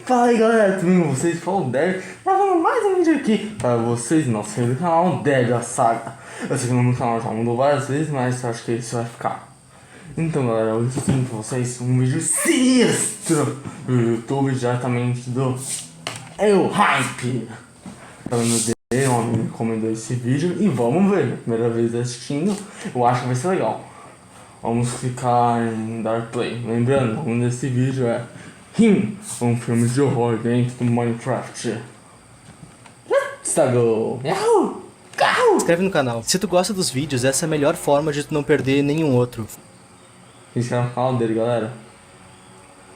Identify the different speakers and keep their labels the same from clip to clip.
Speaker 1: Fala aí galera, tudo bem com vocês? Fala o Dev, gravando mais um vídeo aqui para vocês, nosso querido canal Dev a Saga. Eu sei que o nome do canal já mudou várias vezes, mas eu acho que isso vai ficar. Então galera, hoje eu tenho pra vocês um vídeo sinistro no YouTube diretamente do Eu Hype. Falando dele, um amigo me recomendou esse vídeo e vamos ver. Primeira vez assistindo, eu acho que vai ser legal. Vamos clicar em dar play. Lembrando, o nome desse vídeo é Him, um filme de horror dentro do Minecraft. Let's go! Yahoo!
Speaker 2: Se inscreve no canal. Se tu gosta dos vídeos, essa é a melhor forma de tu não perder nenhum outro.
Speaker 1: Se inscreve no canal dele, galera.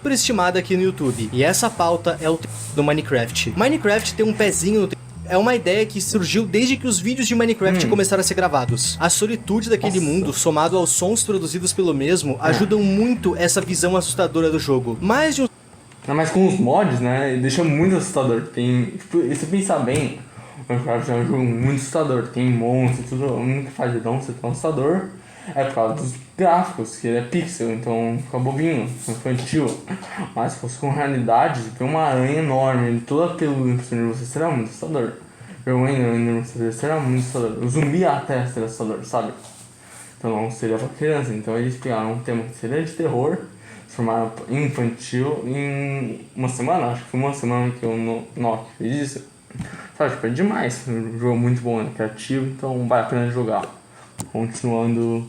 Speaker 2: Por estimada aqui no YouTube. E essa pauta é o do Minecraft. Minecraft tem um pezinho no é uma ideia que surgiu desde que os vídeos de Minecraft começaram a ser gravados. A solitude daquele mundo, somado aos sons produzidos pelo mesmo, ajudam muito essa visão assustadora do jogo. Mais de um...
Speaker 1: Mas com os mods, né, deixa muito assustador. Tem, se você pensar bem, o Minecraft é um jogo muito assustador. Tem monstros, tudo. O único que faz de não ser tão assustador é por causa dos gráficos, que ele é pixel, então fica bobinho, infantil. Mas se fosse com realidade, tem uma aranha enorme, toda peluda em cima de você, será muito assustador. Ver um Enderman será muito assustador. O zumbi até seria assustador, sabe? Então não seria pra criança. Então eles pegaram um tema que seria de terror, transformaram em infantil em uma semana, acho que foi uma semana que o Nock fez isso. Sabe, tipo, é demais. Um jogo muito bom, é criativo, então vale a pena jogar. Continuando.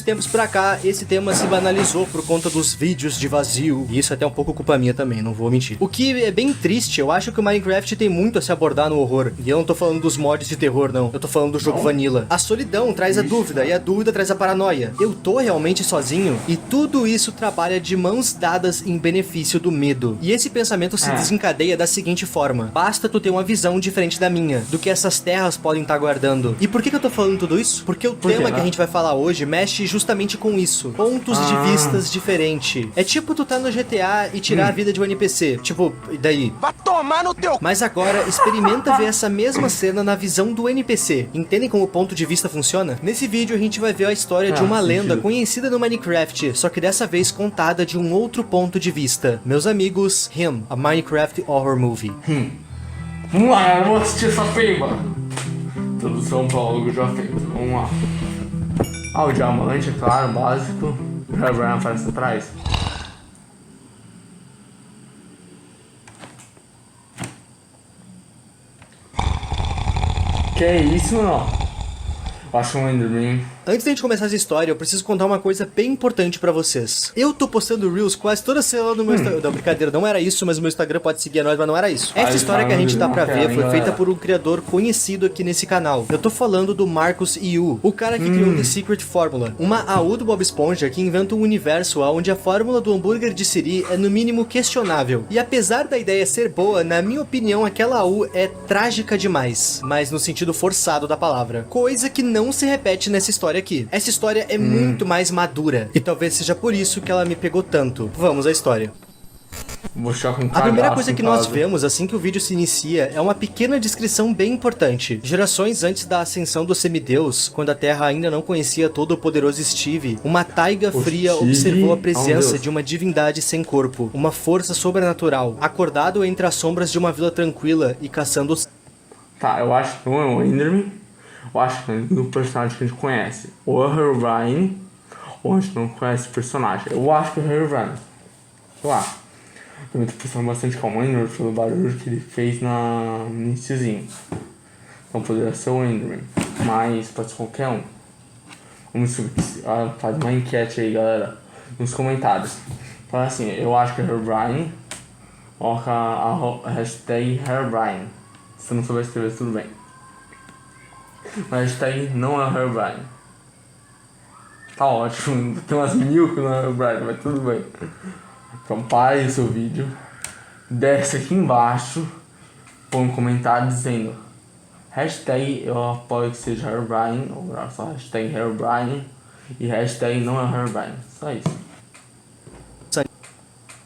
Speaker 2: tempos pra cá, esse tema se banalizou por conta dos vídeos de vazio. E isso é até um pouco culpa minha também, não vou mentir. O que é bem triste, eu acho que o Minecraft tem muito a se abordar no horror. E eu não tô falando dos mods de terror, não. Eu tô falando do jogo vanilla. A solidão traz a dúvida, e a dúvida traz a paranoia. Eu tô realmente sozinho? E tudo isso trabalha de mãos dadas em benefício do medo. E esse pensamento se desencadeia da seguinte forma. Basta tu ter uma visão diferente da minha, do que essas terras podem estar guardando. E por que eu tô falando tudo isso? Porque o tema que a gente vai falar hoje mexe justamente com isso. Pontos de vistas diferentes. É tipo tu tá no GTA e tirar a vida de um NPC. Tipo, e daí?
Speaker 3: Vai tomar no teu...
Speaker 2: Mas agora, experimenta ver essa mesma cena na visão do NPC. Entendem como o ponto de vista funciona? Nesse vídeo a gente vai ver a história de uma lenda conhecida no Minecraft, só que dessa vez contada de um outro ponto de vista. Meus amigos, Him, a Minecraft Horror Movie.
Speaker 1: Vamos lá, eu vou assistir essa peiba. Introdução para algo já feito. Vamos lá. O diamante, é claro, básico. O Herobrine aparece atrás. Que é isso, não? Eu acho um Enderman.
Speaker 2: Antes da gente começar essa história, eu preciso contar uma coisa bem importante pra vocês. Eu tô postando Reels quase toda semana no meu Instagram. Não, brincadeira, não era isso, mas o meu Instagram pode seguir a nós, mas não era isso. Essa história que a gente tá pra ver foi feita por um criador conhecido aqui nesse canal. Eu tô falando do Marcus Yu, o cara que criou The Secret Formula, uma AU do Bob Esponja que inventa um universo onde a fórmula do hambúrguer de Siri é no mínimo questionável. E apesar da ideia ser boa, na minha opinião, aquela AU é trágica demais, mas no sentido forçado da palavra. Coisa que não se repete nessa história aqui. Essa história é muito mais madura, e talvez seja por isso que ela me pegou tanto. Vamos à história. A primeira coisa que nós vemos assim que o vídeo se inicia é uma pequena descrição bem importante. Gerações antes da ascensão do semideus, quando a Terra ainda não conhecia todo o poderoso Steve, uma taiga fria observou a presença de uma divindade sem corpo, uma força sobrenatural, acordado entre as sombras de uma vila tranquila e caçando os...
Speaker 1: Tá, eu acho que não é um Enderman. Eu acho que é um personagem que a gente conhece. Ou é o Herobrine, ou a gente não conhece o personagem. Eu acho que é o Herobrine. Eu acho. Eu tô pensando bastante com o Enderman pelo barulho que ele fez no iniciozinho. Então poderia ser o Enderman. Mas pode ser qualquer um. Vamos faz uma enquete aí, galera. Nos comentários. Fala assim, eu acho que é Herobrine. Coloca a hashtag Herobrine. Se não souber escrever, tudo bem. Mas hashtag não é o Herobrine. Tá ótimo, tem umas 1000 que não é o Herobrine, mas tudo bem. Então pare o seu vídeo, desce aqui embaixo, põe um comentário dizendo hashtag eu apoio que seja Herobrine, ou só hashtag Herobrine e hashtag não é o Herobrine. Só isso.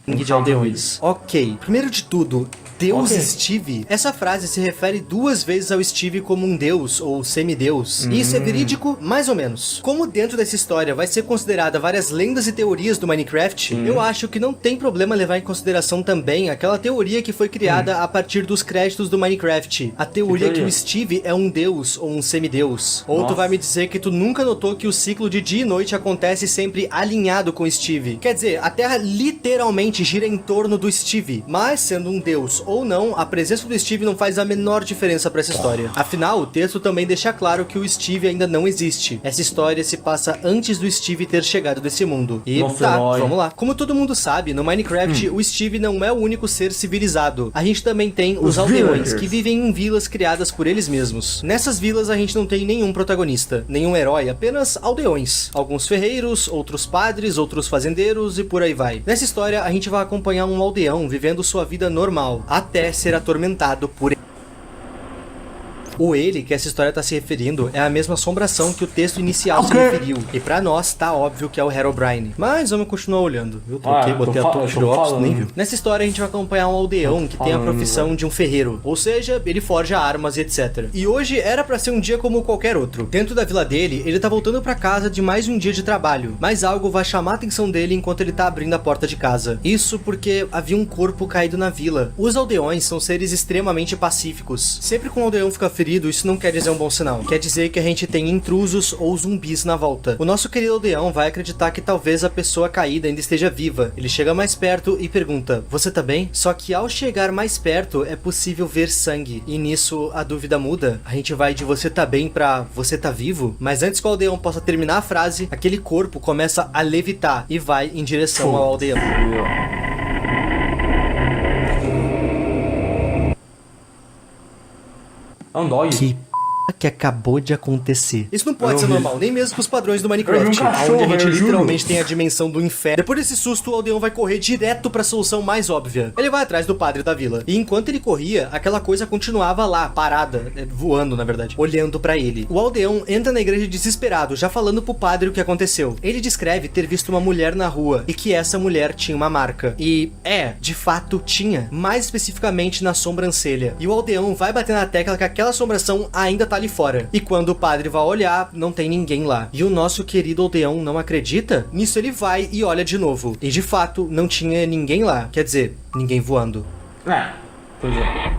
Speaker 2: de aldeões. Ok, primeiro de tudo, Deus
Speaker 1: Ok.
Speaker 2: Steve? Essa frase se refere 2 vezes ao Steve como um deus ou semideus. E isso é verídico? Mais ou menos. Como dentro dessa história vai ser considerada várias lendas e teorias do Minecraft, eu acho que não tem problema levar em consideração também aquela teoria que foi criada a partir dos créditos do Minecraft. A teoria que o Steve é um deus ou um semideus. Ou tu
Speaker 1: Nossa.
Speaker 2: vai me dizer que tu nunca notou que o ciclo de dia e noite acontece sempre alinhado com o Steve. Quer dizer, a Terra literalmente gira em torno do Steve. Mas, sendo um deus ou não, a presença do Steve não faz a menor diferença pra essa história. Afinal, o texto também deixa claro que o Steve ainda não existe. Essa história se passa antes do Steve ter chegado desse mundo. E
Speaker 1: Nossa,
Speaker 2: tá,
Speaker 1: herói.
Speaker 2: vamos lá. Como todo mundo sabe, no Minecraft, o Steve não é o único ser civilizado. A gente também tem os
Speaker 1: Os
Speaker 2: aldeões,
Speaker 1: villagers.
Speaker 2: que vivem em vilas criadas por eles mesmos. Nessas vilas a gente não tem nenhum protagonista, nenhum herói, apenas aldeões. Alguns ferreiros, outros padres, outros fazendeiros e por aí vai. Nessa história a gente vai acompanhar um aldeão vivendo sua vida normal, até ser atormentado por o ele que essa história tá se referindo é a mesma assombração que o texto inicial se referiu. E pra nós tá óbvio que é o Herobrine. Mas vamos continuar olhando. Eu troquei, botei a torre de óculos, nem viu. Nessa história a gente vai acompanhar um aldeão que tem a profissão de um ferreiro. Ou seja, ele forja armas e etc. E hoje era pra ser um dia como qualquer outro. Dentro da vila dele, ele tá voltando pra casa de mais um dia de trabalho. Mas algo vai chamar a atenção dele enquanto ele tá abrindo a porta de casa. Isso porque havia um corpo caído na vila. Os aldeões são seres extremamente pacíficos. Sempre que um aldeão fica ferido, isso não quer dizer um bom sinal. Quer dizer que a gente tem intrusos ou zumbis na volta. O nosso querido aldeão vai acreditar que talvez a pessoa caída ainda esteja viva. Ele chega mais perto e pergunta: "Você tá bem?" Só que ao chegar mais perto, é possível ver sangue. E nisso, a dúvida muda. A gente vai de "você tá bem" pra "você tá vivo?" Mas antes que o aldeão possa terminar a frase, aquele corpo começa a levitar e vai em direção ao aldeão.
Speaker 1: É um dog.
Speaker 2: Que acabou de acontecer. Isso não pode
Speaker 1: Eu
Speaker 2: ser
Speaker 1: vi.
Speaker 2: normal, nem mesmo pros padrões do
Speaker 1: Eu
Speaker 2: Minecraft,
Speaker 1: vi um cachorro,
Speaker 2: onde a gente
Speaker 1: eu juro.
Speaker 2: literalmente tem a dimensão do inferno. Depois desse susto, o aldeão vai correr direto pra solução mais óbvia. Ele vai atrás do padre da vila. E enquanto ele corria, aquela coisa continuava lá, parada, voando na verdade, olhando pra ele. O aldeão entra na igreja desesperado, já falando pro padre o que aconteceu. Ele descreve ter visto uma mulher na rua e que essa mulher tinha uma marca. E de fato tinha, mais especificamente na sobrancelha. E o aldeão vai bater na tecla que aquela assombração ainda tá ali fora. E quando o padre vai olhar, não tem ninguém lá. E o nosso querido aldeão não acredita? Nisso ele vai e olha de novo. E de fato, não tinha ninguém lá. Quer dizer, ninguém voando.
Speaker 1: Pois é.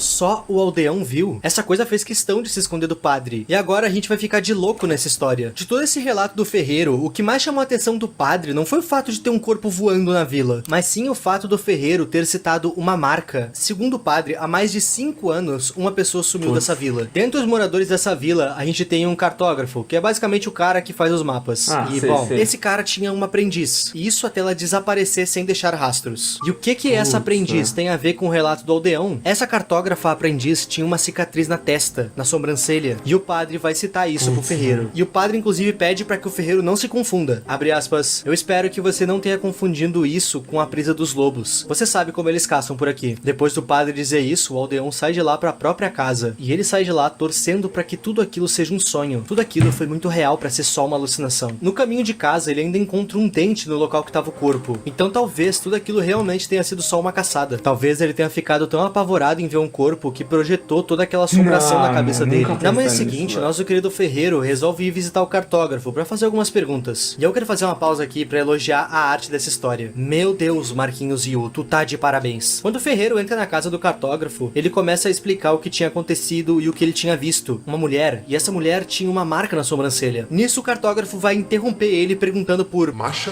Speaker 2: Só o aldeão viu. Essa coisa fez questão de se esconder do padre. E agora a gente vai ficar de louco nessa história. De todo esse relato do ferreiro, o que mais chamou a atenção do padre não foi o fato de ter um corpo voando na vila, mas sim o fato do ferreiro ter citado uma marca. Segundo o padre, há mais de 5 anos, uma pessoa sumiu dessa vila. Dentre os moradores dessa vila, a gente tem um cartógrafo, que é basicamente o cara que faz os mapas. E,
Speaker 1: sei.
Speaker 2: esse cara tinha uma aprendiz. E isso até ela desaparecer sem deixar rastros. E o que essa aprendiz tem a ver com o relato do aldeão? Essa cartógrafa aprendiz tinha uma cicatriz na testa, na sobrancelha, e o padre vai citar isso pro ferreiro. E o padre inclusive pede para que o ferreiro não se confunda. Abre aspas: "Eu espero que você não tenha confundido isso com a presa dos lobos. Você sabe como eles caçam por aqui." Depois do padre dizer isso, o aldeão sai de lá para a própria casa. E ele sai de lá torcendo para que tudo aquilo seja um sonho. Tudo aquilo foi muito real para ser só uma alucinação. No caminho de casa, ele ainda encontra um dente no local que estava o corpo. Então talvez tudo aquilo realmente tenha sido só uma caçada. Talvez ele tenha ficado tão apavorado em ver um corpo que projetou toda aquela assombração na cabeça dele. Na manhã seguinte, nosso querido ferreiro resolve ir visitar o cartógrafo para fazer algumas perguntas. E eu quero fazer uma pausa aqui para elogiar a arte dessa história. Meu Deus, Marquinhos Yu, tu tá de parabéns. Quando o ferreiro entra na casa do cartógrafo, ele começa a explicar o que tinha acontecido e o que ele tinha visto. Uma mulher, e essa mulher tinha uma marca na sobrancelha. Nisso o cartógrafo vai interromper ele perguntando por
Speaker 3: Masha?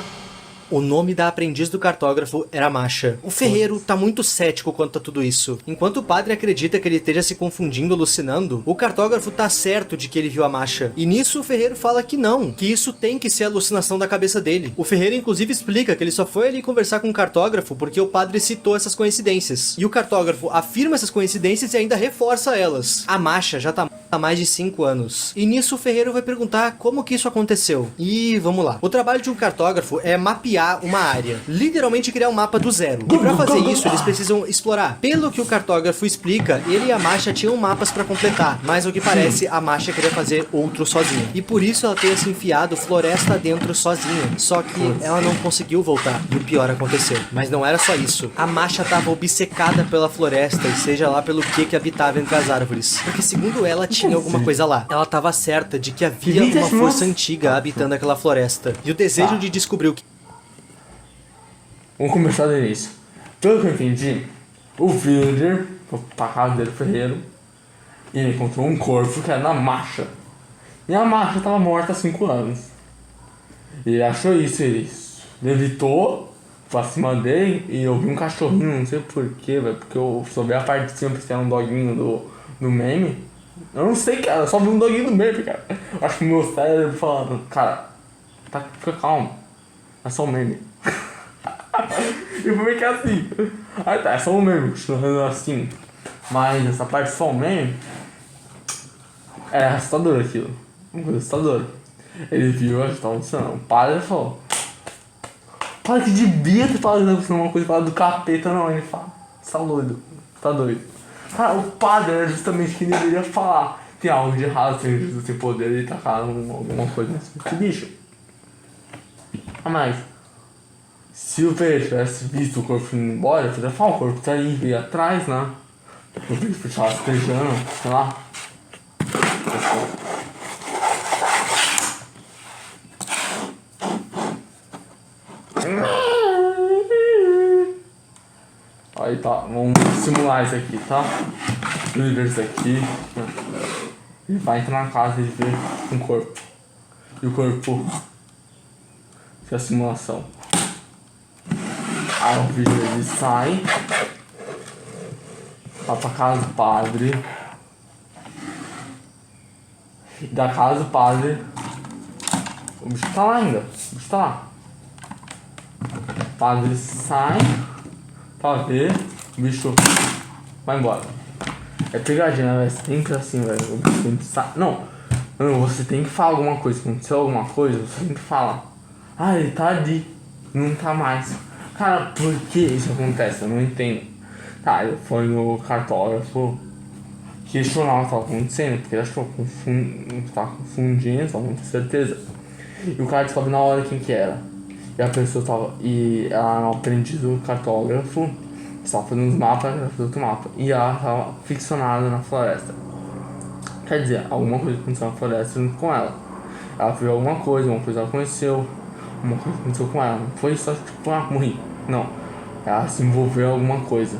Speaker 2: O nome da aprendiz do cartógrafo era Masha. O ferreiro tá muito cético quanto a tudo isso. Enquanto o padre acredita que ele esteja se confundindo, alucinando, o cartógrafo tá certo de que ele viu a Masha. E nisso o ferreiro fala que não, que isso tem que ser alucinação da cabeça dele. O ferreiro inclusive explica que ele só foi ali conversar com o cartógrafo porque o padre citou essas coincidências. E o cartógrafo afirma essas coincidências e ainda reforça elas. A Masha já tá há mais de 5 anos. E nisso o ferreiro vai perguntar como que isso aconteceu. E vamos lá. O trabalho de um cartógrafo é mapear uma área. Literalmente criar um mapa do zero. E pra fazer isso, eles precisam explorar. Pelo que o cartógrafo explica, ele e a Masha tinham mapas pra completar. Mas ao que parece, a Masha queria fazer outro sozinha. E por isso ela tenha se enfiado floresta dentro sozinha. Só que ela não conseguiu voltar. E o pior aconteceu. Mas não era só isso. A Masha tava obcecada pela floresta, e seja lá pelo que habitava entre as árvores. Porque segundo ela, tinha alguma coisa lá. Ela tava certa de que havia uma força antiga habitando aquela floresta. E o desejo de descobrir o que...
Speaker 1: Vamos começar do início. Pelo que eu entendi, o villager foi pra casa dele, ferreiro, e ele encontrou um corpo que era da Masha. E a Masha tava morta há 5 anos. E ele achou isso, ele levitou pra cima dele e eu vi um cachorrinho, não sei porquê, velho, porque eu só vi a parte de cima porque era um doguinho do meme. Eu não sei, cara, eu só vi um doguinho do meme, cara. Eu acho que o meu cérebro falando, cara, fica calmo, é só um meme. E eu falei que é assim. Aí tá, é só um meme, continuando assim. Mas essa parte só um meme é assustador aquilo. Uma coisa assustadora. Ele viu, a gente tava funcionando. O padre falou: para que devia ter falado uma coisa falada do capeta, não. Ele fala: você tá doido, tá doido. Cara, o padre era justamente quem deveria falar. Tem algo de errado, tem Jesus tem poder de tacar alguma coisa nesse bicho. Ah, mas se o Pedro tivesse visto o corpo indo embora, eu poderia falar: o corpo tá aí atrás, né? O bicho tava estejando, sei lá. Aí tá, vamos simular isso aqui, tá? Vamos ver isso aqui. Ele vai entrar na casa e ver um corpo. E o corpo... Isso é a simulação. Aí o vídeo ele sai. Vai pra casa do padre. E da casa do padre... O bicho tá lá ainda. O bicho tá lá. O padre sai... Pra ver, o bicho vai embora. É pegadinha, né, velho? Sempre assim, velho. O bicho sempre sai. Não, você tem que falar alguma coisa. Aconteceu alguma coisa, você tem que falar. Ah, ele tá ali, não tá mais. Cara, por que isso acontece? Eu não entendo. Tá, ele foi no cartógrafo questionar o que tava acontecendo, porque ele achou que tava confundindo, só não tenho certeza. E o cara descobre na hora quem que era. E a pessoa tava. E ela aprendiz do cartógrafo estava fazendo uns mapas, ela fez outro mapa. E ela tava ficcionada na floresta. Quer dizer, alguma coisa aconteceu na floresta junto com ela. Ela viu alguma coisa ela conheceu, alguma coisa aconteceu com ela. Não foi só tipo, morri. Não. Ela se envolveu em alguma coisa.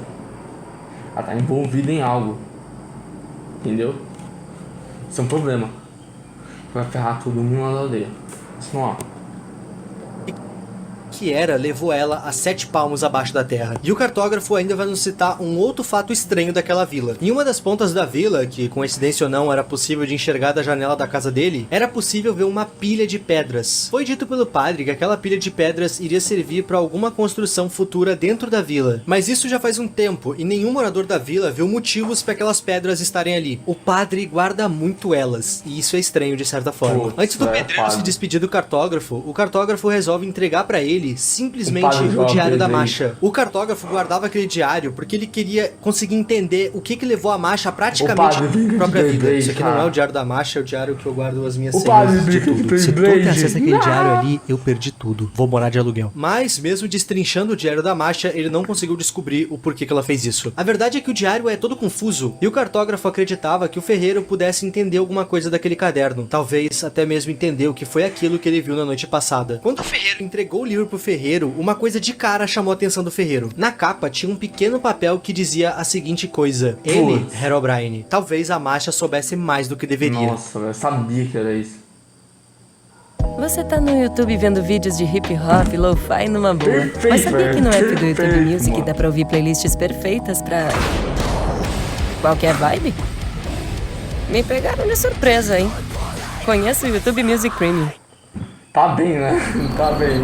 Speaker 1: Ela tá envolvida em algo. Entendeu? Isso é um problema. Vai ferrar todo mundo na aldeia. Isso não há.
Speaker 2: Que era, levou ela a 7 palmos abaixo da terra. E o cartógrafo ainda vai nos citar um outro fato estranho daquela vila. Em uma das pontas da vila, que coincidência ou não era possível de enxergar da janela da casa dele, era possível ver uma pilha de pedras. Foi dito pelo padre que aquela pilha de pedras iria servir para alguma construção futura dentro da vila. Mas isso já faz um tempo e nenhum morador da vila viu motivos para aquelas pedras estarem ali. O padre guarda muito elas, e isso é estranho de certa forma. Antes do pedreiro se despedir do cartógrafo, o cartógrafo resolve entregar para ele simplesmente o diário da Masha. O cartógrafo guardava aquele diário porque ele queria conseguir entender o que levou a Masha praticamente à própria vida. Isso aqui não é o diário da Masha, é o diário que eu guardo as minhas senhas de tudo. Se tu tem acesso àquele diário ali, eu perdi tudo. Vou morar de aluguel. Mas, mesmo destrinchando o diário da Masha, ele não conseguiu descobrir o porquê que ela fez isso. A verdade é que o diário é todo confuso, e o cartógrafo acreditava que o ferreiro pudesse entender alguma coisa daquele caderno. Talvez até mesmo entender o que foi aquilo que ele viu na noite passada. Quando o ferreiro entregou o livro pro ferreiro, uma coisa de cara chamou a atenção do ferreiro. Na capa tinha um pequeno papel que dizia a seguinte coisa: ele, Herobrine. Talvez a Masha soubesse mais do que deveria.
Speaker 1: Nossa, eu sabia que era isso.
Speaker 3: Você tá no YouTube vendo vídeos de hip hop, lo-fi numa boa. Mas sabia que no app do YouTube Music dá pra ouvir playlists perfeitas pra qualquer vibe? Me pegaram de surpresa, hein? Conheço o YouTube Music Premium.
Speaker 1: Tá bem, né? Tá bem.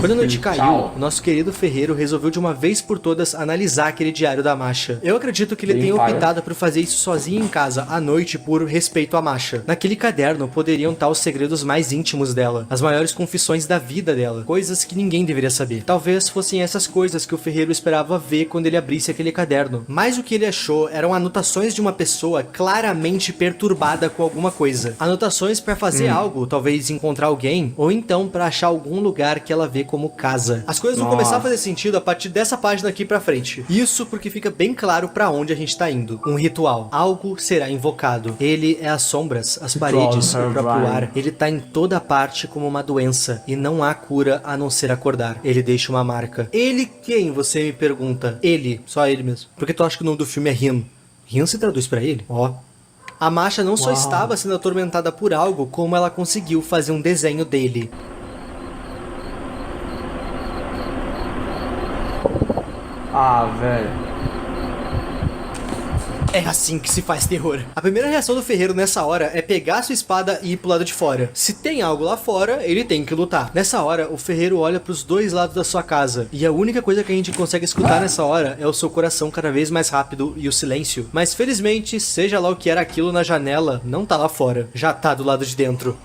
Speaker 2: Quando a noite caiu, o nosso querido ferreiro resolveu de uma vez por todas analisar aquele diário da Masha. Eu acredito que ele tenha optado por fazer isso sozinho em casa, à noite, por respeito à Masha. Naquele caderno poderiam estar os segredos mais íntimos dela, as maiores confissões da vida dela, coisas que ninguém deveria saber. Talvez fossem essas coisas que o ferreiro esperava ver quando ele abrisse aquele caderno. Mas o que ele achou eram anotações de uma pessoa claramente perturbada com alguma coisa. Anotações para fazer algo, talvez encontrar alguém, ou então para achar algum lugar que ela vê como casa. As coisas vão começar a fazer sentido a partir dessa página aqui pra frente. Isso porque fica bem claro pra onde a gente tá indo. Um ritual. Algo será invocado. Ele é as sombras, as paredes, o próprio ar. Ele tá em toda parte como uma doença. E não há cura a não ser acordar. Ele deixa uma marca. Ele quem, você me pergunta? Ele. Só ele mesmo. Por que tu acha que o nome do filme é Rin? Rin se traduz pra ele? Ó. A Masha não só estava sendo atormentada por algo, como ela conseguiu fazer um desenho dele.
Speaker 1: Ah, velho.
Speaker 2: É assim que se faz terror. A primeira reação do ferreiro nessa hora é pegar sua espada e ir pro lado de fora. Se tem algo lá fora, ele tem que lutar. Nessa hora, o ferreiro olha pros dois lados da sua casa. E a única coisa que a gente consegue escutar nessa hora é o seu coração cada vez mais rápido e o silêncio. Mas felizmente, seja lá o que era aquilo na janela, não tá lá fora. Já tá do lado de dentro.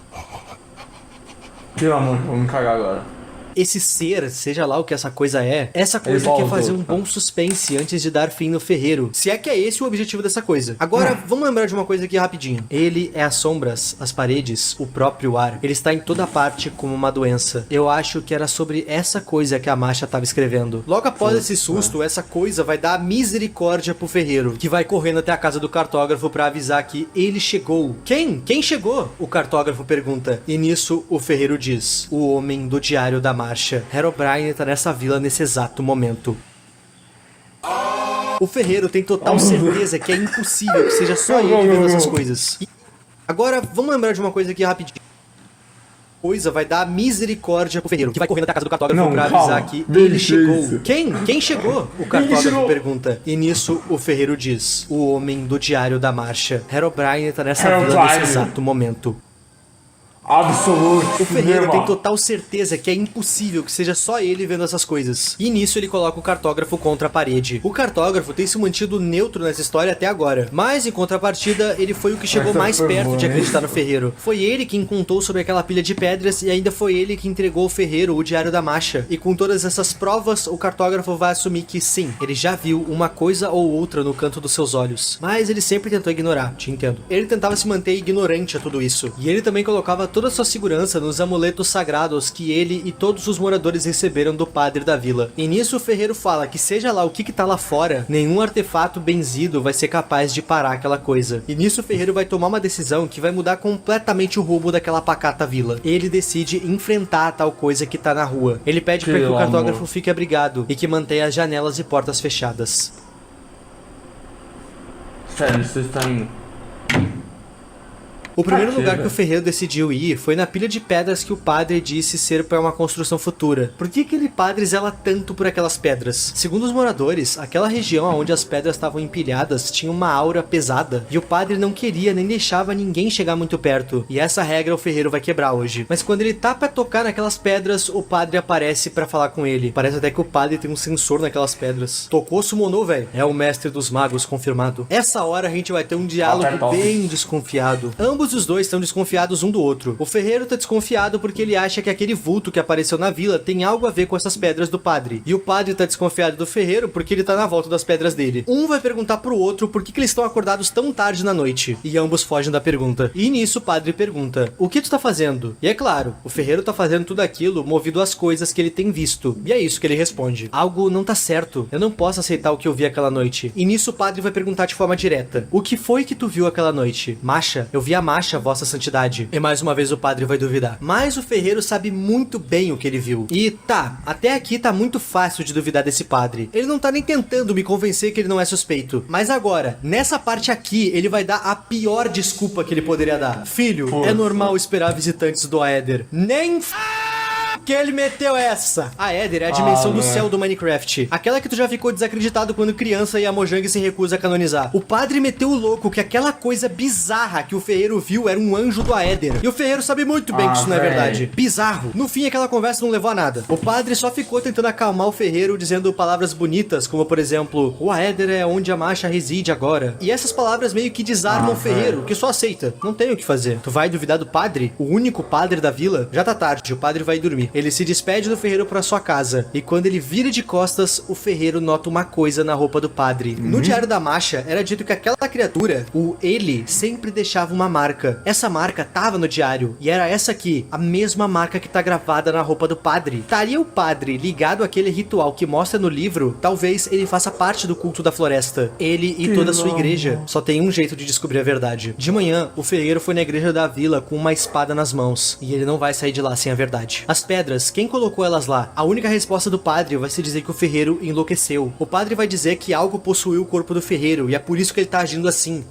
Speaker 1: Pelo amor, vou me cagar agora.
Speaker 2: Esse ser, seja lá o que essa coisa é, essa coisa quer fazer um bom suspense antes de dar fim no ferreiro. Se é que é esse o objetivo dessa coisa. Agora, vamos lembrar de uma coisa aqui rapidinho. Ele é as sombras, as paredes, o próprio ar. Ele está em toda parte como uma doença. Eu acho que era sobre essa coisa que a Masha estava escrevendo. Logo após esse susto, essa coisa vai dar misericórdia pro ferreiro, que vai correndo até a casa do cartógrafo pra avisar que ele chegou. Quem? Quem chegou? O cartógrafo pergunta. E nisso, o ferreiro diz: o homem do diário da Masha. Herobrine tá nessa vila nesse exato momento. O ferreiro tem total certeza que é impossível que seja só ele vendo essas coisas. Agora, vamos lembrar de uma coisa aqui rapidinho. Coisa vai dar misericórdia pro ferreiro, que vai correndo até a casa do cartógrafo pra avisar que ele chegou. Quem? Quem chegou? O cartógrafo pergunta. E nisso, o ferreiro diz: o homem do diário da Masha. Herobrine tá nessa vila nesse exato momento.
Speaker 1: Absoluto.
Speaker 2: O ferreiro tem total certeza que é impossível que seja só ele vendo essas coisas. E nisso ele coloca o cartógrafo contra a parede. O cartógrafo tem se mantido neutro nessa história até agora. Mas em contrapartida, ele foi o que chegou mais perto de acreditar no ferreiro. Foi ele quem contou sobre aquela pilha de pedras e ainda foi ele que entregou ao ferreiro o diário da Masha. E com todas essas provas, o cartógrafo vai assumir que sim, ele já viu uma coisa ou outra no canto dos seus olhos. Mas ele sempre tentou ignorar, te entendo. Ele tentava se manter ignorante a tudo isso. E ele também colocava toda a sua segurança nos amuletos sagrados que ele e todos os moradores receberam do padre da vila. E nisso o ferreiro fala que seja lá o que tá lá fora, nenhum artefato benzido vai ser capaz de parar aquela coisa. E nisso o ferreiro vai tomar uma decisão que vai mudar completamente o rumo daquela pacata vila. Ele decide enfrentar a tal coisa que tá na rua. Ele pede para que o cartógrafo fique abrigado e que mantenha as janelas e portas fechadas.
Speaker 1: Sério, você está indo.
Speaker 2: O primeiro lugar que o ferreiro decidiu ir foi na pilha de pedras que o padre disse ser para uma construção futura. Por que aquele padre zela tanto por aquelas pedras? Segundo os moradores, aquela região onde as pedras estavam empilhadas tinha uma aura pesada, e o padre não queria nem deixava ninguém chegar muito perto. E essa regra o ferreiro vai quebrar hoje. Mas quando ele tá pra tocar naquelas pedras, o padre aparece pra falar com ele. Parece até que o padre tem um sensor naquelas pedras. Tocou, summonou, velho. É o mestre dos magos confirmado. Essa hora a gente vai ter um diálogo bem desconfiado. Ambos os dois estão desconfiados um do outro. O ferreiro tá desconfiado porque ele acha que aquele vulto que apareceu na vila tem algo a ver com essas pedras do padre. E o padre tá desconfiado do ferreiro porque ele tá na volta das pedras dele. Um vai perguntar pro outro por que eles estão acordados tão tarde na noite. E ambos fogem da pergunta. E nisso o padre pergunta: o que tu tá fazendo? E é claro, o ferreiro tá fazendo tudo aquilo movido às coisas que ele tem visto. E é isso que ele responde: algo não tá certo. Eu não posso aceitar o que eu vi aquela noite. E nisso o padre vai perguntar de forma direta: o que foi que tu viu aquela noite? Masha? Eu vi a Masha, vossa santidade. E mais uma vez o padre vai duvidar. Mas o ferreiro sabe muito bem o que ele viu. E tá, até aqui tá muito fácil de duvidar desse padre. Ele não tá nem tentando me convencer que ele não é suspeito. Mas agora, nessa parte aqui, ele vai dar a pior desculpa que ele poderia dar. Filho, é normal esperar visitantes do Aether. Nem que ele meteu essa? A Aether é a dimensão do céu do Minecraft. Aquela que tu já ficou desacreditado quando criança e a Mojang se recusa a canonizar. O padre meteu o louco que aquela coisa bizarra que o ferreiro viu era um anjo do Aether. E o ferreiro sabe muito bem que isso não é verdade. Bizarro. No fim, aquela conversa não levou a nada. O padre só ficou tentando acalmar o ferreiro dizendo palavras bonitas, como por exemplo, o Aether é onde a marcha reside agora. E essas palavras meio que desarmam o ferreiro, que só aceita. Não tem o que fazer. Tu vai duvidar do padre? O único padre da vila? Já tá tarde, o padre vai dormir. Ele se despede do ferreiro pra sua casa. E quando ele vira de costas, o ferreiro nota uma coisa na roupa do padre. No diário da Masha, era dito que aquela criatura, o ele, sempre deixava uma marca. Essa marca tava no diário. E era essa aqui, a mesma marca que tá gravada na roupa do padre. Estaria o padre ligado àquele ritual que mostra no livro? Talvez ele faça parte do culto da floresta. Ele e toda a sua igreja. Só tem um jeito de descobrir a verdade. De manhã, o ferreiro foi na igreja da vila com uma espada nas mãos. E ele não vai sair de lá sem a verdade. As pedras, quem colocou elas lá? A única resposta do padre vai ser dizer que o ferreiro enlouqueceu. O padre vai dizer que algo possuiu o corpo do ferreiro e é por isso que ele tá agindo assim.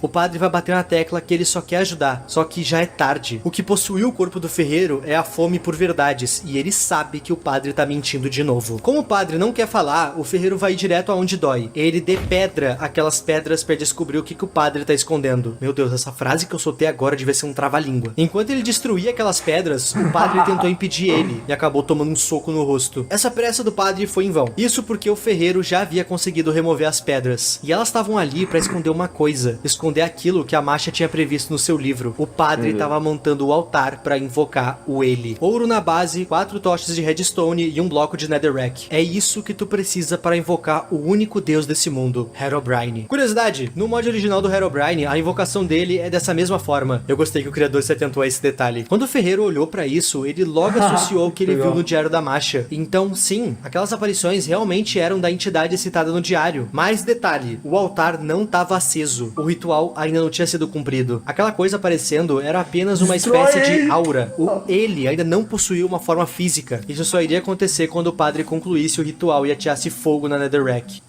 Speaker 2: O padre vai bater na tecla que ele só quer ajudar, só que já é tarde. O que possuiu o corpo do ferreiro é a fome por verdades, e ele sabe que o padre tá mentindo de novo. Como o padre não quer falar, o ferreiro vai direto aonde dói. Ele depedra aquelas pedras pra descobrir o que o padre tá escondendo. Meu Deus, essa frase que eu soltei agora devia ser um trava-língua. Enquanto ele destruía aquelas pedras, o padre tentou impedir ele, e acabou tomando um soco no rosto. Essa pressa do padre foi em vão. Isso porque o ferreiro já havia conseguido remover as pedras, e elas estavam ali pra esconder uma coisa. Esconder aquilo que a Masha tinha previsto no seu livro. O padre estava montando o altar para invocar o ele. Ouro na base, 4 tochas de redstone e um bloco de netherrack. É isso que tu precisa para invocar o único deus desse mundo, Herobrine. Curiosidade, no mod original do Herobrine, a invocação dele é dessa mesma forma. Eu gostei que o criador se atentou a esse detalhe. Quando o ferreiro olhou para isso, ele logo associou o que ele viu no diário da Masha. Então, sim, aquelas aparições realmente eram da entidade citada no diário. Mais detalhe, o altar não estava aceso. O ritual ainda não tinha sido cumprido. Aquela coisa aparecendo era apenas uma espécie de aura. O ele ainda não possuía uma forma física. Isso só iria acontecer quando o padre concluísse o ritual e ateasse fogo na netherrack.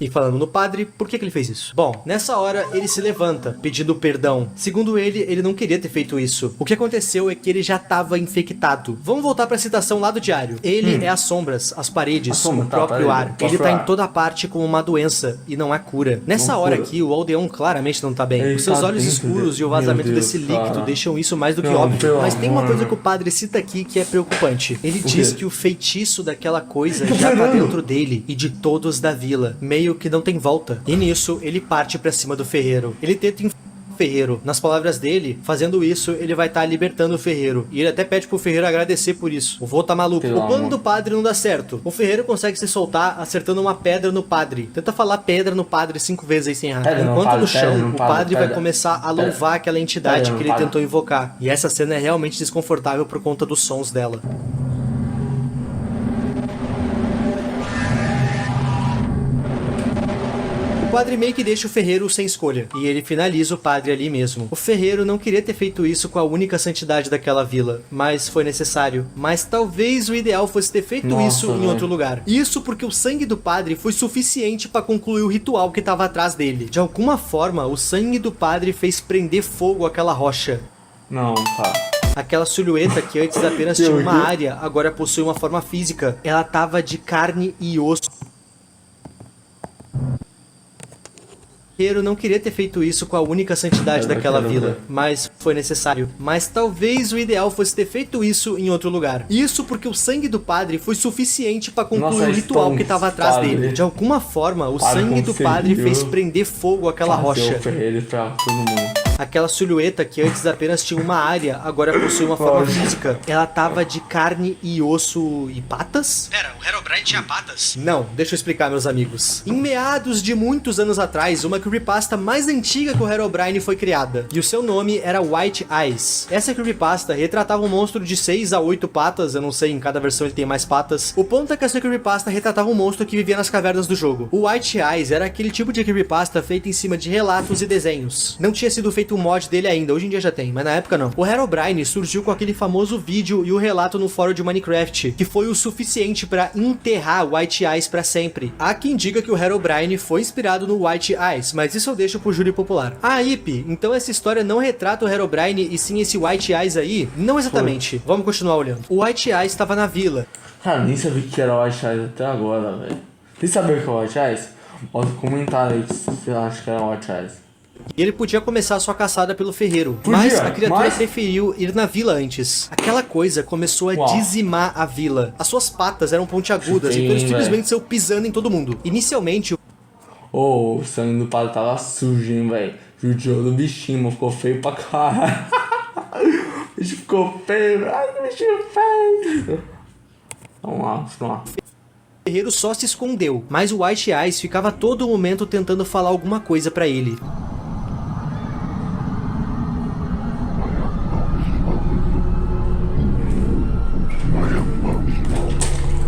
Speaker 2: E falando no padre, por que ele fez isso? Bom, nessa hora ele se levanta, pedindo perdão. Segundo ele não queria ter feito isso. O que aconteceu é que ele já estava infectado. Vamos voltar para a citação lá do diário. Ele é as sombras, as paredes, o próprio ar. Ele tá em toda parte como uma doença e não há cura. Nessa hora aqui, o aldeão claramente não tá bem. Os seus olhos escuros e o vazamento desse líquido deixam isso mais do que óbvio. Mas tem uma coisa que o padre cita aqui que é preocupante. Ele diz que o feitiço daquela coisa já tá dentro dele e de todos da vila. Meio que não tem volta. E nisso, ele parte pra cima do ferreiro. Ele tenta o ferreiro. Nas palavras dele, fazendo isso, ele vai estar libertando o ferreiro. E ele até pede pro ferreiro agradecer por isso. O vô tá maluco. O plano do padre não dá certo. O ferreiro consegue se soltar acertando uma pedra no padre. Tenta falar pedra no padre 5 vezes aí sem errar. Enquanto no chão, o padre vai começar a louvar aquela entidade que ele tentou invocar. E essa cena é realmente desconfortável por conta dos sons dela. O padre meio que deixa o ferreiro sem escolha, e ele finaliza o padre ali mesmo. O ferreiro não queria ter feito isso com a única santidade daquela vila, mas foi necessário. Mas talvez o ideal fosse ter feito isso em outro lugar. Isso porque o sangue do padre foi suficiente para concluir o ritual que estava atrás dele. De alguma forma, o sangue do padre fez prender fogo àquela rocha.
Speaker 1: Não, tá.
Speaker 2: Aquela silhueta que antes apenas tinha uma área, agora possui uma forma física. Ela tava de carne e osso. O ferreiro não queria ter feito isso com a única santidade daquela vila, mas foi necessário. Mas talvez o ideal fosse ter feito isso em outro lugar. Isso porque o sangue do padre foi suficiente para concluir o ritual que estava atrás dele. De alguma forma, o sangue do padre fez prender fogo àquela rocha. Aquela silhueta que antes apenas tinha uma área, agora possui uma forma física. Ela tava de carne e osso e patas? Pera, o Herobrine tinha patas? Não, deixa eu explicar, meus amigos. Em meados de muitos anos atrás, uma creepypasta mais antiga que o Herobrine foi criada. E o seu nome era White Eyes. Essa creepypasta retratava um monstro de 6 a 8 patas, eu não sei, em cada versão ele tem mais patas. O ponto é que essa creepypasta retratava um monstro que vivia nas cavernas do jogo. O White Eyes era aquele tipo de creepypasta feita em cima de relatos e desenhos. Não tinha sido feito feito um mod dele ainda, hoje em dia já tem, mas na época não. O Herobrine surgiu com aquele famoso vídeo e o relato no fórum de Minecraft, que foi o suficiente pra enterrar White Eyes pra sempre. Há quem diga que o Herobrine foi inspirado no White Eyes, mas isso eu deixo pro júri popular. Ah, Ip, então essa história não retrata o Herobrine e sim esse White Eyes aí? Não exatamente. Vamos continuar olhando. O White Eyes estava na vila.
Speaker 1: Cara, nem sabia que era White Eyes até agora, velho. Sem saber o que é White Eyes? Bota um comentário aí se você acha que era White Eyes.
Speaker 2: E ele podia começar sua caçada pelo ferreiro,
Speaker 1: Podia,
Speaker 2: mas a criatura
Speaker 1: mas-
Speaker 2: preferiu ir na vila antes. Aquela coisa começou a
Speaker 1: Uau.
Speaker 2: dizimar a vila. As suas patas eram pontiagudas,
Speaker 1: Sim,
Speaker 2: então ele
Speaker 1: velho.
Speaker 2: simplesmente saiu pisando em todo mundo. Inicialmente,
Speaker 1: Ô, o sangue do padre tava sujo, hein, velho. Judiou do bichinho, mano, ficou feio pra caralho. O bicho ficou feio. Ai, que bichinho feio. Vamos lá.
Speaker 2: o ferreiro só se escondeu, mas o White Eyes ficava a todo momento tentando falar alguma coisa pra ele.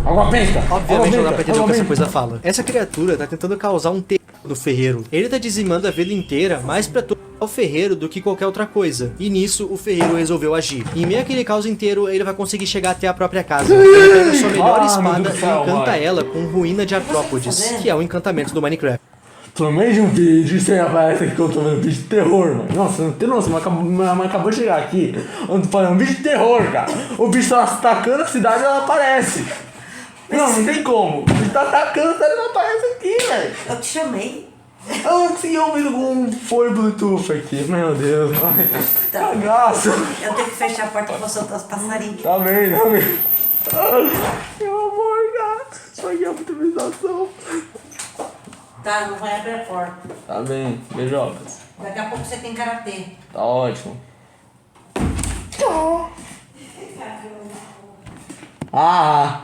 Speaker 1: Água benta!
Speaker 2: Obviamente não dá pra entender o que essa coisa fala. Essa criatura tá tentando causar um terror no ferreiro. Ele tá dizimando a vila inteira, mais pra todo o ferreiro do que qualquer outra coisa. E nisso, o ferreiro resolveu agir. Em meio àquele caos inteiro, ele vai conseguir chegar até a própria casa. Ele pega sua melhor
Speaker 1: Ah,
Speaker 2: espada
Speaker 1: meu Deus do céu,
Speaker 2: e encanta
Speaker 1: vai.
Speaker 2: ela com ruína de artrópodes, que é o encantamento do Minecraft.
Speaker 1: Tô no meio de um vídeo e você aparece aqui que eu tô vendo um vídeo de terror, mano. Nossa, não tem noção, mas acabou de chegar aqui. Eu tô falando um vídeo de terror, cara. O bicho tá atacando a cidade e ela aparece. Não tem como. O bicho tá atacando a cidade e ela aparece aqui, velho.
Speaker 4: Eu te chamei.
Speaker 1: Eu não consegui ouvir com um fone Bluetooth aqui. Meu Deus.
Speaker 4: Tá.
Speaker 1: Cagaço.
Speaker 4: Eu tenho que fechar a porta pra soltar os passarinhos.
Speaker 1: Tá bem. Meu amor, cara. Isso aqui é muita visualização.
Speaker 4: Tá, não vai abrir a porta.
Speaker 1: Tá bem. Beijocas.
Speaker 4: Daqui a pouco você tem karatê.
Speaker 1: Tá ótimo. Ah!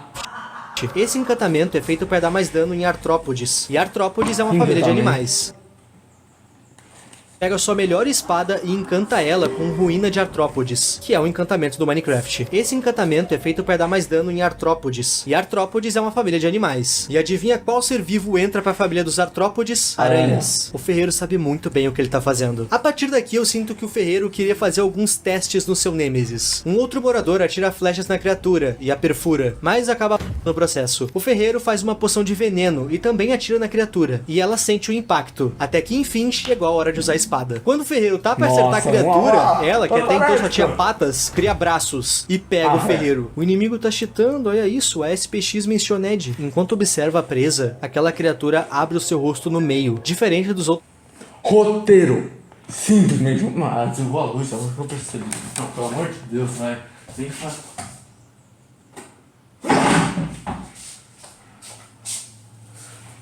Speaker 2: Esse encantamento é feito para dar mais dano em artrópodes. E artrópodes é uma família de
Speaker 1: Encantamento.
Speaker 2: animais. Pega sua melhor espada e encanta ela com ruína de artrópodes, que é o encantamento do Minecraft. Esse encantamento é feito para dar mais dano em artrópodes. E artrópodes é uma família de animais. E adivinha qual ser vivo entra para a família dos artrópodes? Aranhas. O ferreiro sabe muito bem o que ele tá fazendo. A partir daqui eu sinto que o ferreiro queria fazer alguns testes no seu Nêmesis. Um outro morador atira flechas na criatura e a perfura, mas acaba no processo. O ferreiro faz uma poção de veneno e também atira na criatura. E ela sente o impacto, até que enfim chegou a hora de usar a espada. Quando o ferreiro tá pra acertar a
Speaker 1: Nossa,
Speaker 2: criatura,
Speaker 1: uau.
Speaker 2: ela, que até então só
Speaker 1: Parece,
Speaker 2: tinha
Speaker 1: cara.
Speaker 2: patas, cria braços e pega o ferreiro. O inimigo tá cheatando, olha isso, a SPX Mentioned. Enquanto observa a presa, aquela criatura abre o seu rosto no meio, diferente dos outros.
Speaker 1: Roteiro. Simplesmente. Mas eu vou à luz, agora que eu percebi. Não, pelo amor de Deus, vai. Tem que fazer.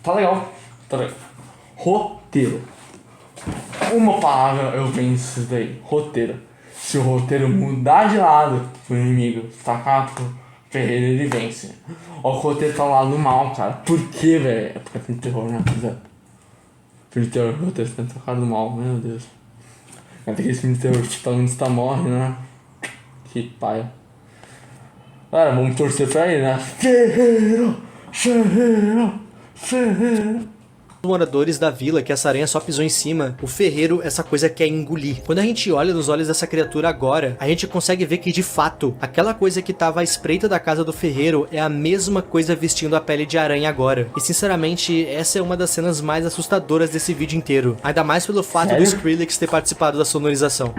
Speaker 1: Tá legal. Tá legal. Roteiro. Uma palavra eu penso isso daí. Roteiro. Se o roteiro mudar de lado, o inimigo tacar pro ferreiro, ele vence. Ó, o roteiro tá lá no mal, cara. Por quê, velho? É porque tem terror, né? Filme de terror, o roteiro tá tocado no mal, meu Deus. Tem aquele filme de terror que tá onde está morre, né? Que paia. Cara, vamos torcer pra ele, né? Ferreiro! Ferreiro! Ferreiro!
Speaker 2: Moradores da vila que essa aranha só pisou em cima, o ferreiro essa coisa quer engolir. Quando a gente olha nos olhos dessa criatura agora, a gente consegue ver que de fato, aquela coisa que tava à espreita da casa do ferreiro é a mesma coisa vestindo a pele de aranha agora. E sinceramente, essa é uma das cenas mais assustadoras desse vídeo inteiro. Ainda mais pelo fato do
Speaker 1: Sério?
Speaker 2: Skrillex ter participado da sonorização.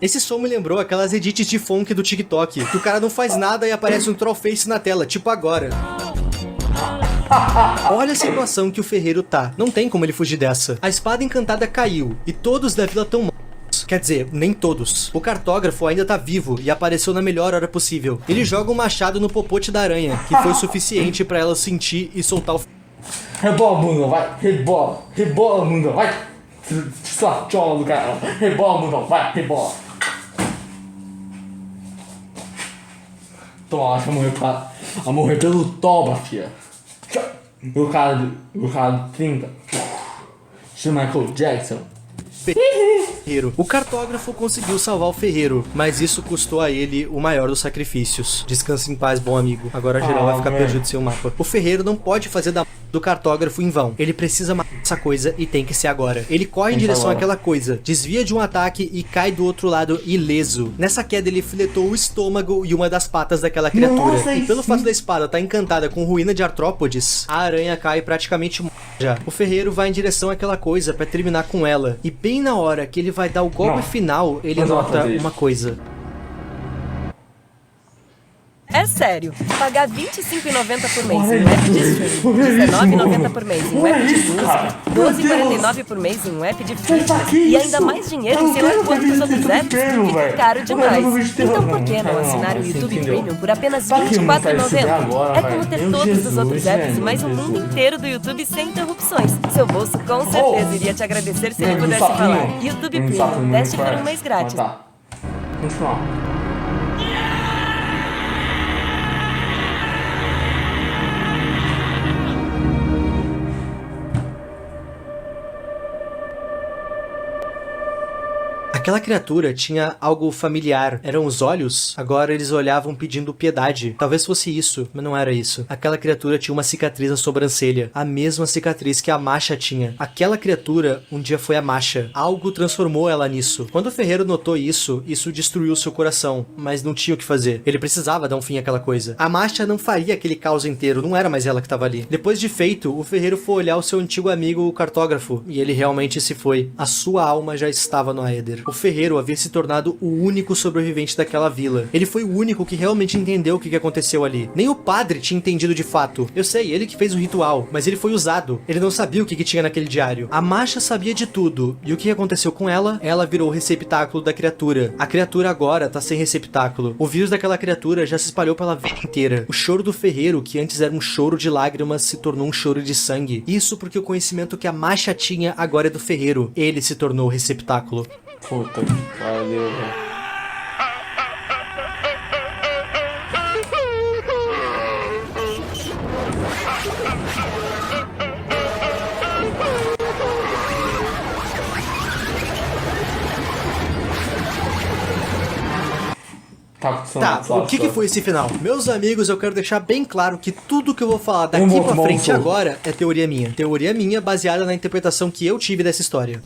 Speaker 2: Esse som me lembrou aquelas edits de funk do TikTok, que o cara não faz nada e aparece um trollface na tela, tipo agora. Olha a situação que o ferreiro tá, não tem como ele fugir dessa. A espada encantada caiu, e todos da vila tão mortos. Quer dizer, nem todos. O cartógrafo ainda tá vivo e apareceu na melhor hora possível. Ele joga um machado no popote da aranha, que foi suficiente pra ela sentir e soltar o...
Speaker 1: Rebola, bunda, vai! Rebola! Rebola, bunda, vai! Sua chola do cara! Rebola, bunda, vai! Rebola! Toma, acho que a morrer pelo toba, fia. O cara de 30. Michael Jackson.
Speaker 2: ferreiro. O cartógrafo conseguiu salvar o ferreiro, mas isso custou a ele o maior dos sacrifícios. Descanse em paz, bom amigo. Agora geral vai ficar perdido sem o mapa. O ferreiro não pode fazer do cartógrafo em vão. Ele precisa matar essa coisa e tem que ser agora. Ele corre em direção àquela coisa, desvia de um ataque e cai do outro lado ileso. Nessa queda ele filetou o estômago e uma das patas daquela criatura. E pelo fato da espada estar encantada com ruína de artrópodes, a aranha cai praticamente já. O ferreiro vai em direção àquela coisa pra terminar com ela. E bem na hora que ele vai dar o golpe final, ele nota uma coisa.
Speaker 3: É sério, pagar R$25,90 por mês em um app de streaming, R$19,90 por mês em um app de música, R$12,49 por mês em um app de fitness e ainda mais dinheiro em sei lá quantos outros apps, fica caro demais. Então por que não assinar o YouTube Premium por apenas R$24,90? É como ter todos os outros apps e mais o mundo inteiro do YouTube sem interrupções. Seu bolso com certeza iria te agradecer se ele pudesse falar. YouTube Premium, teste por um mês grátis.
Speaker 1: Continuar.
Speaker 2: Aquela criatura tinha algo familiar. Eram os olhos? Agora eles olhavam pedindo piedade. Talvez fosse isso, mas não era isso. Aquela criatura tinha uma cicatriz na sobrancelha. A mesma cicatriz que a Masha tinha. Aquela criatura um dia foi a Masha. Algo transformou ela nisso. Quando o ferreiro notou isso destruiu seu coração. Mas não tinha o que fazer. Ele precisava dar um fim àquela coisa. A Masha não faria aquele caos inteiro. Não era mais ela que estava ali. Depois de feito, o ferreiro foi olhar o seu antigo amigo, o cartógrafo. E ele realmente se foi. A sua alma já estava no Aether. O ferreiro havia se tornado o único sobrevivente daquela vila. Ele foi o único que realmente entendeu o que aconteceu ali. Nem o padre tinha entendido de fato. Eu sei, ele que fez o ritual, mas ele foi usado. Ele não sabia o que tinha naquele diário. A Masha sabia de tudo. E o que aconteceu com ela? Ela virou o receptáculo da criatura. A criatura agora tá sem receptáculo. O vírus daquela criatura já se espalhou pela vida inteira. O choro do ferreiro, que antes era um choro de lágrimas, se tornou um choro de sangue. Isso porque o conhecimento que a Masha tinha agora é do ferreiro. Ele se tornou o receptáculo.
Speaker 1: Puta que pariu, velho.
Speaker 2: Tá, o que foi esse final? Meus amigos, eu quero deixar bem claro que tudo que eu vou falar daqui pra frente agora é teoria minha. Teoria minha baseada na interpretação que eu tive dessa história.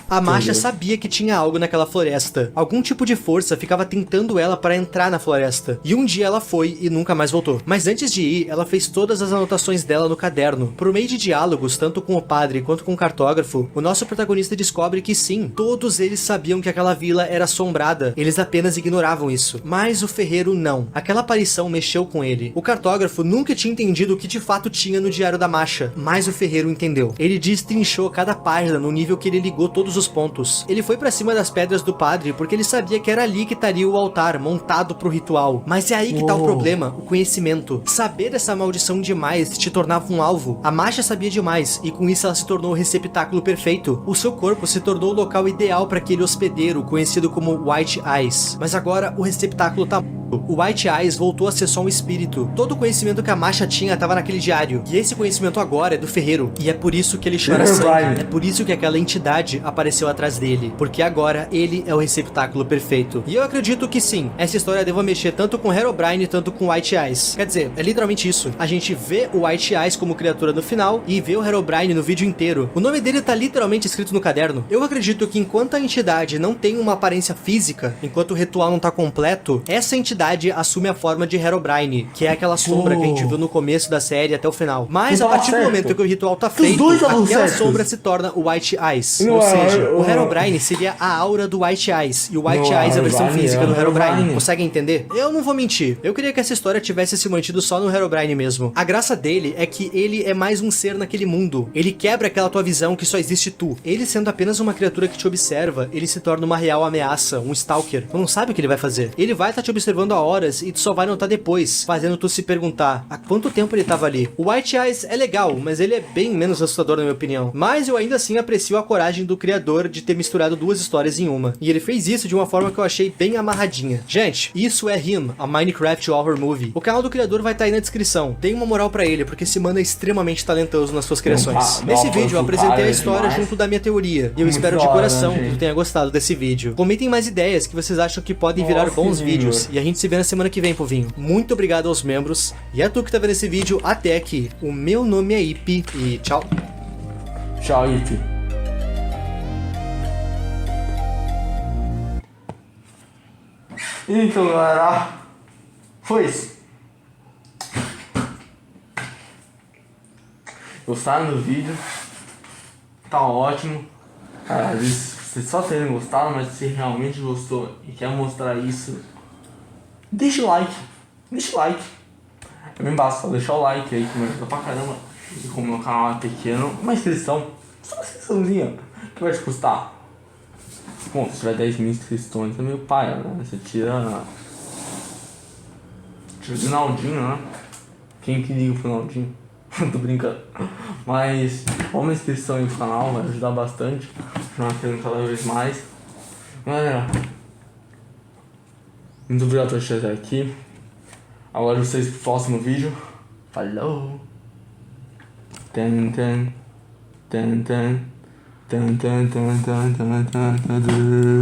Speaker 2: A Masha sabia que tinha algo naquela floresta. Algum tipo de força ficava tentando ela para entrar na floresta. E um dia ela foi e nunca mais voltou. Mas antes de ir, ela fez todas as anotações dela no caderno. Por meio de diálogos, tanto com o padre quanto com o cartógrafo, o nosso protagonista descobre que sim, todos eles sabiam que aquela vila era assombrada. Eles apenas ignoravam isso. Mas o ferreiro não. Aquela aparição mexeu com ele. O cartógrafo nunca tinha entendido o que de fato tinha no diário da Masha. Mas o ferreiro entendeu. Ele destrinchou cada página no nível que ele ligou todos os pontos. Ele foi pra cima das pedras do padre porque ele sabia que era ali que estaria o altar montado pro ritual. Mas é aí que tá o problema, o conhecimento. Saber dessa maldição demais te tornava um alvo. A Masha sabia demais e com isso ela se tornou o receptáculo perfeito. O seu corpo se tornou o local ideal para aquele hospedeiro conhecido como White Eyes. Mas agora o receptáculo tá o White Eyes voltou a ser só um espírito. Todo o conhecimento que a Masha tinha estava naquele diário. E esse conhecimento agora é do ferreiro. E é por isso que ele chora sangue. É por isso que aquela entidade apareceu atrás dele. Porque agora ele é o receptáculo perfeito. E eu acredito que sim, essa história deva mexer tanto com Herobrine tanto com White Eyes. Quer dizer, é literalmente isso. A gente vê o White Eyes como criatura no final e vê o Herobrine no vídeo inteiro. O nome dele tá literalmente escrito no caderno. Eu acredito que enquanto a entidade não tem uma aparência física, enquanto o ritual não tá completo, essa entidade assume a forma de Herobrine, que é aquela sombra que a gente viu no começo da série até o final. Mas a partir do momento que o ritual tá feito, aquela sombra se torna o White Eyes. Ou seja, o Herobrine seria a aura do White Eyes, e o White Eyes é a versão física do Herobrine. Consegue entender? Eu não vou mentir. Eu queria que essa história tivesse se mantido só no Herobrine mesmo. A graça dele é que ele é mais um ser naquele mundo. Ele quebra aquela tua visão que só existe tu. Ele sendo apenas uma criatura que te observa, ele se torna uma real ameaça, um stalker. Tu não sabe o que ele vai fazer. Ele vai estar te observando há horas e tu só vai notar depois, fazendo tu se perguntar há quanto tempo ele tava ali. O White Eyes é legal, mas ele é bem menos assustador na minha opinião. Mas eu ainda assim aprecio a coragem do criador de ter misturado duas histórias em uma. E ele fez isso de uma forma que eu achei bem amarradinha. Gente, isso é Him, a Minecraft Horror Movie. O canal do criador vai estar aí na descrição. Dê uma moral pra ele, porque esse mano é extremamente talentoso nas suas criações. Nesse vídeo eu apresentei a história junto da minha teoria. E eu espero de coração que tu tenha gostado desse vídeo. Comentem mais ideias que vocês acham que podem virar bons vídeos. E a gente se vê na semana que vem, povinho. Muito obrigado aos membros. E a tu que tá vendo esse vídeo até aqui. O meu nome é Ip e tchau.
Speaker 1: Tchau, Ip. Então, galera, foi isso. Gostaram do vídeo? Tá ótimo. Às vezes vocês só terem gostado, mas se realmente gostou e quer mostrar isso, deixa o like. Deixa o like. É bem básico, só deixar o like aí que me ajuda pra caramba. E como meu canal é pequeno, uma inscrição, só uma inscriçãozinha, que vai te custar? Bom, se tiver 10 mil inscrições é meio paia, né? Você tira o Ronaldinho, né? Quem que liga pro Ronaldinho? Tô brincando. Mas uma inscrição aí pro canal vai ajudar bastante. Continuar querendo cada vez mais. Galera, muito obrigado por assistir até aqui. Agora vocês pro próximo vídeo. Falou! Tan tan tan tan tan tan tan tan tan tan tan.